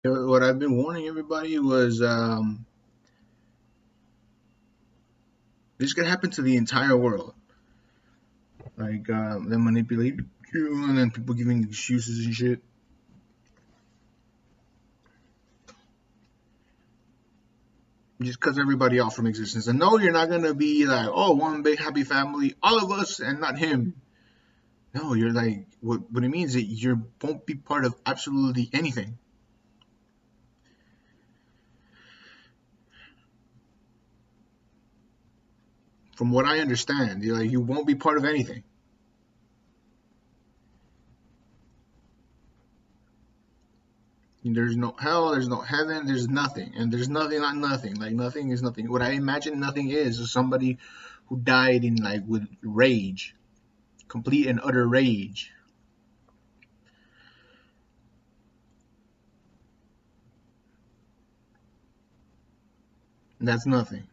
What I've been warning everybody was this could happen to the entire world. Like they manipulate you, and then people giving excuses and shit. Just cut everybody off from existence. And no, you're not gonna be like, oh, one big happy family, all of us, and not him. No, you're like, what it means is that you won't be part of absolutely anything. From what I understand, you're like, you won't be part of anything. There's no hell, there's no heaven, there's nothing. And there's nothing not nothing. Like nothing is nothing. What I imagine nothing is somebody who died in like with rage, complete and utter rage. And that's nothing.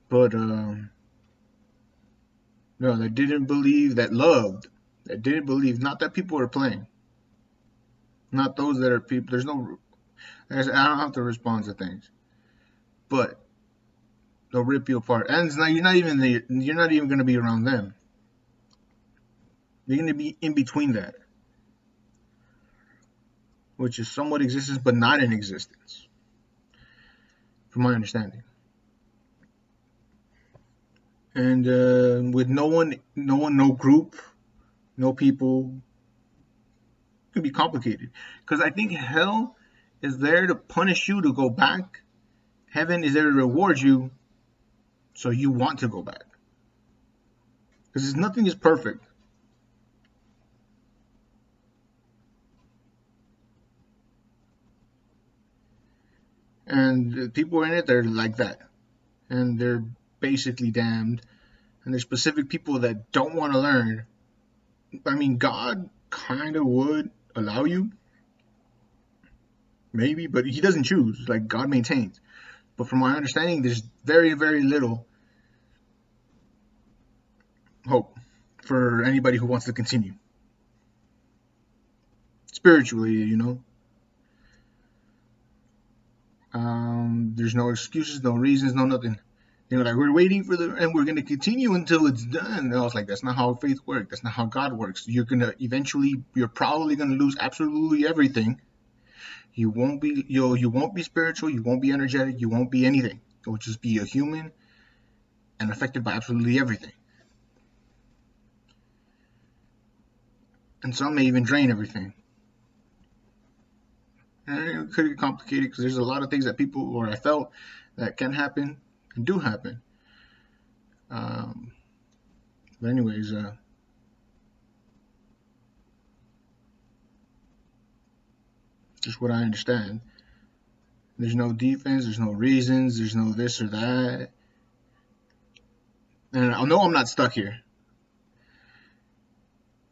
But no, that didn't believe, that loved, that didn't believe. Not that people are playing. Not those that are people. I don't have to respond to things, but they'll rip you apart. And it's not, you're not even going to be around them. You're going to be in between that, which is somewhat existence, but not in existence, from my understanding. And with no group, no people, it could be complicated. Because I think hell is there to punish you to go back. Heaven is there to reward you, so you want to go back. Because nothing is perfect. And the people in it, they're like that. And they're basically damned. And there's specific people that don't want to learn. I mean, God kind of would allow you, maybe, but He doesn't choose. Like, God maintains. But from my understanding, there's very, very little hope for anybody who wants to continue spiritually, you know. There's no excuses, no reasons, no nothing. You know, like we're waiting for and we're gonna continue until it's done. And I was like, that's not how faith works. That's not how God works. You're probably gonna lose absolutely everything. You won't be spiritual. You won't be energetic. You won't be anything. You'll just be a human and affected by absolutely everything. And some may even drain everything. And it could get complicated because there's a lot of things that people or I felt that can happen and do happen. Um, but anyways, just what I understand. There's no defense. There's no reasons. There's no this or that. And I know I'm not stuck here.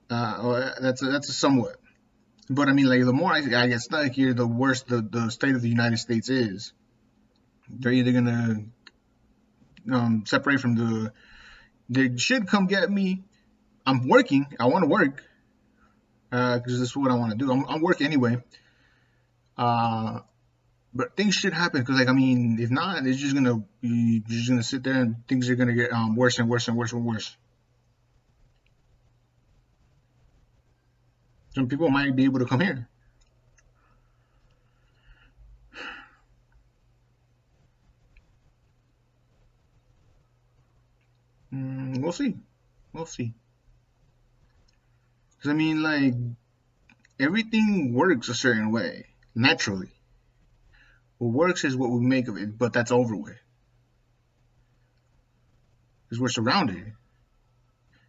That's a somewhat. But I mean, like the more I get stuck here, the worse the state of the United States is. They're either gonna separate from they should come get me. I'm working. I want to work because this is what I want to do. I'm working anyway. Uh, but things should happen because, like, I mean, if not, you're just gonna sit there and things are gonna get worse and worse and worse and worse. Some people might be able to come here. We'll see. We'll see. Because I mean, like, everything works a certain way naturally. What works is what we make of it, but that's over with because we're surrounded.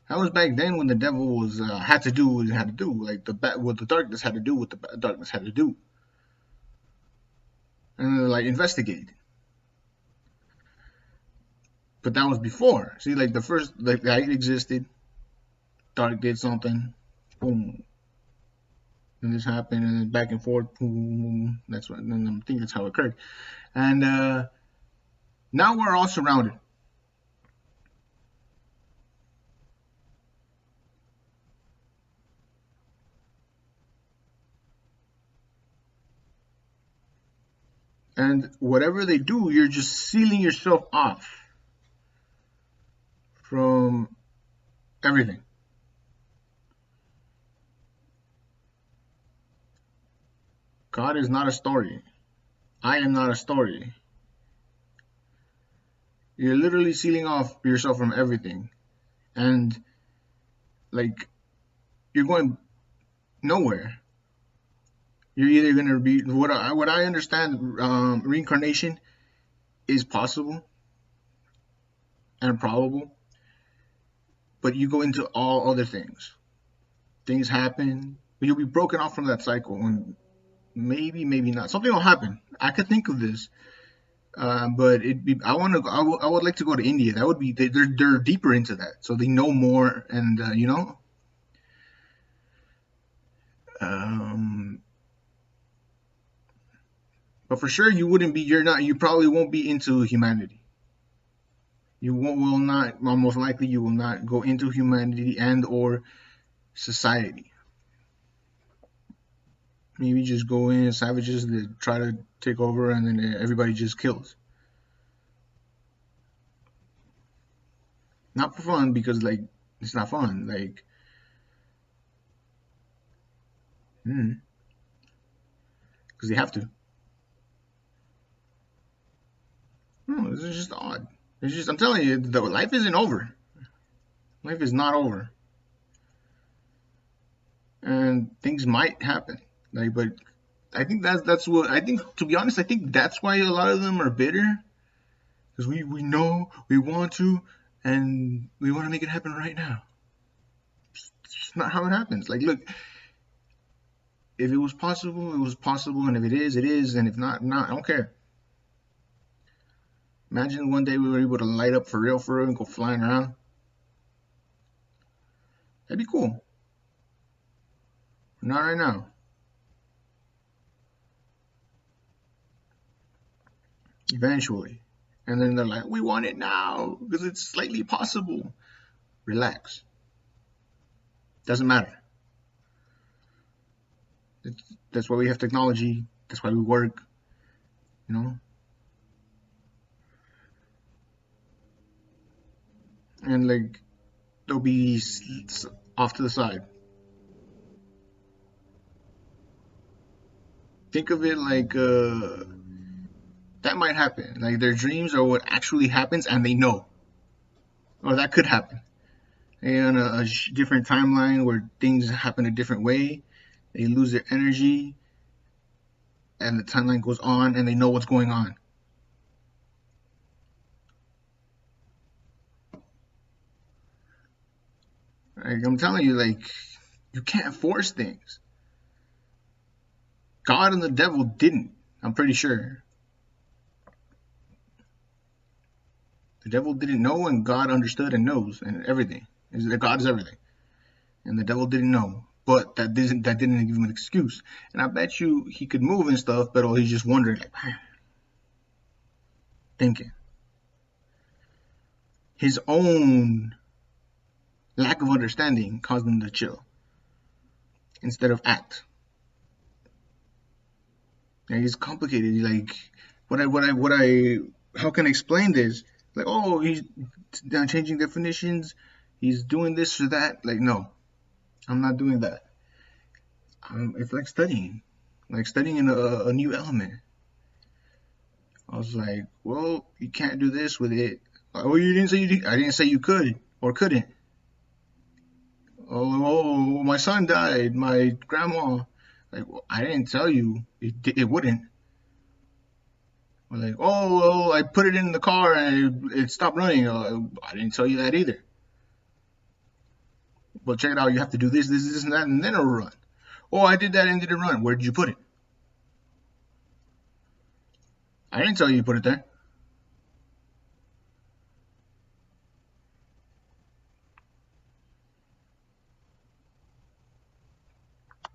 That was back then when the devil was had to do what he had to do, like what the darkness had to do, what the darkness had to do, and like investigate. But that was before. See, like the first, like light existed, dark did something, boom, and this happened, and then back and forth, boom. That's what. And I think that's how it occurred. And now we're all surrounded. And whatever they do, you're just sealing yourself off from everything. God is not a story. I am not a story. You're literally sealing off yourself from everything. And like you're going nowhere. You're either gonna be what I understand. Reincarnation is possible and probable, but you go into all other things. Things happen, but you'll be broken off from that cycle, and maybe not. Something will happen. I could think of this, but I would like to go to India. That would be they're deeper into that, so they know more, and Um, but for sure, you wouldn't be. You're not. You probably won't be into humanity. You will not. Well, most likely, you will not go into humanity and or society. Maybe just go in savages that try to take over, and then everybody just kills. Not for fun, because like it's not fun. Like, because they have to. No, this is just odd. It's just I'm telling you, the life isn't over. Life is not over, and things might happen. Like, but I think that's what I think. To be honest, I think that's why a lot of them are bitter, because we know we want to, and we want to make it happen right now. It's just not how it happens. Like, look, if it was possible, it was possible, and if it is, it is, and if not, not. I don't care. Imagine one day we were able to light up for real, and go flying around. That'd be cool. Not right now. Eventually. And then they're like, we want it now because it's slightly possible. Relax. Doesn't matter. That's why we have technology. That's why we work. You know. And like they'll be off to the side. Think of it like that might happen. Like their dreams are what actually happens, and they know, or that could happen. And a different timeline where things happen a different way, they lose their energy, and the timeline goes on, and they know what's going on. Like, I'm telling you, like you can't force things. God and the devil didn't. I'm pretty sure. The devil didn't know, and God understood and knows, and everything. God is everything, and the devil didn't know. But that didn't give him an excuse. And I bet you he could move and stuff, but he's just wondering, like, thinking. His own lack of understanding caused him to chill instead of act. And he's complicated. Like, how can I explain this? Like, oh, he's changing definitions. He's doing this or that. Like, no, I'm not doing that. It's like studying in a new element. I was like, well, you can't do this with it. Oh, you didn't say you did. I didn't say you could or couldn't. Oh, my son died. My grandma. Like, well, I didn't tell you it wouldn't. Or like, oh, well, I put it in the car and it stopped running. I didn't tell you that either. But check it out. You have to do this, and that, and then it'll run. Oh, I did that and didn't run. Where did you put it? I didn't tell you to put it there.